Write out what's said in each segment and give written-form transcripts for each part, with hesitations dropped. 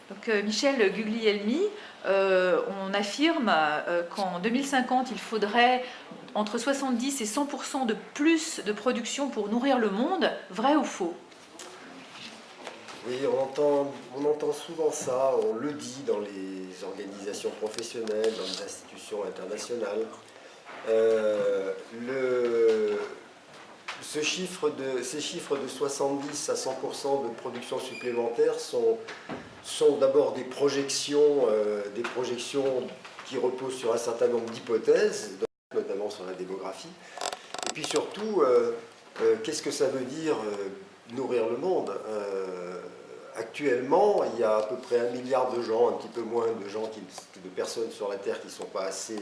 Donc, Michel Guglielmi, on affirme qu'en 2050, il faudrait entre 70 et 100% de plus de production pour nourrir le monde. Vrai ou faux? Oui, on entend souvent ça, on le dit dans les organisations professionnelles, dans les institutions internationales. Euh, le- ces chiffres de 70 à 100% de production supplémentaire sont d'abord des projections qui reposent sur un certain nombre d'hypothèses, notamment sur la démographie. Et puis surtout, qu'est-ce que ça veut dire nourrir le monde? Actuellement, il y a à peu près 1 milliard de gens, un petit peu moins de gens, de personnes sur la Terre qui ne sont pas assez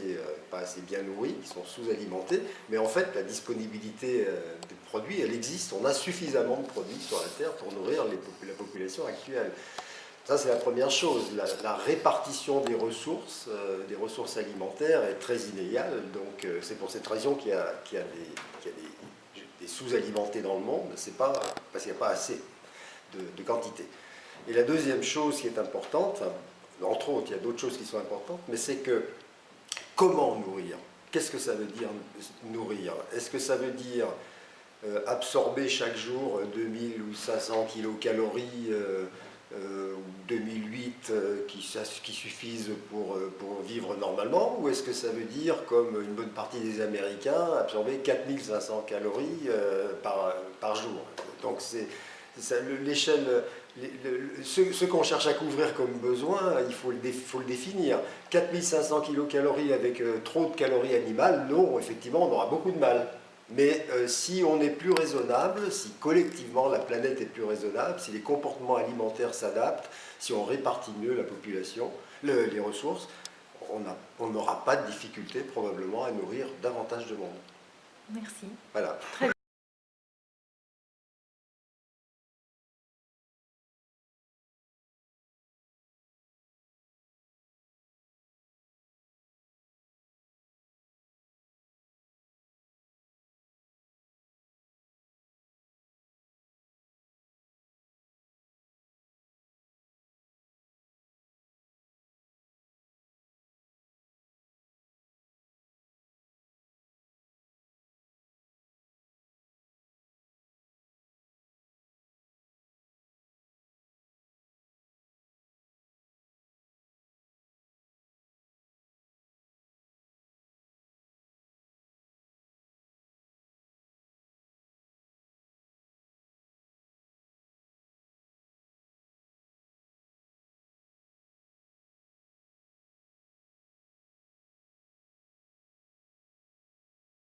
bien nourries, qui sont sous-alimentées. Mais en fait, la disponibilité des produits, elle existe. On a suffisamment de produits sur la Terre pour nourrir la population actuelle. Ça, c'est la première chose. La répartition des ressources alimentaires est très inégale. Donc, c'est pour cette raison qu'il y a des sous-alimentés dans le monde. C'est pas parce qu'il n'y a pas assez de quantité. Et la deuxième chose qui est importante, entre autres, il y a d'autres choses qui sont importantes, mais c'est que comment nourrir? Qu'est-ce que ça veut dire nourrir? Est-ce que ça veut dire absorber chaque jour 2000 ou 500 kilocalories ou 2008 qui suffisent pour vivre normalement, ou est-ce que ça veut dire, comme une bonne partie des Américains, absorber 4500 calories par jour? Donc c'est l'échelle, ce qu'on cherche à couvrir comme besoin, il faut le définir. 4500 kilocalories avec trop de calories animales, non, effectivement, on aura beaucoup de mal. Mais si on est plus raisonnable, si collectivement la planète est plus raisonnable, si les comportements alimentaires s'adaptent, si on répartit mieux la population, les ressources, on n'aura pas de difficulté probablement à nourrir davantage de monde. Merci. Voilà. Très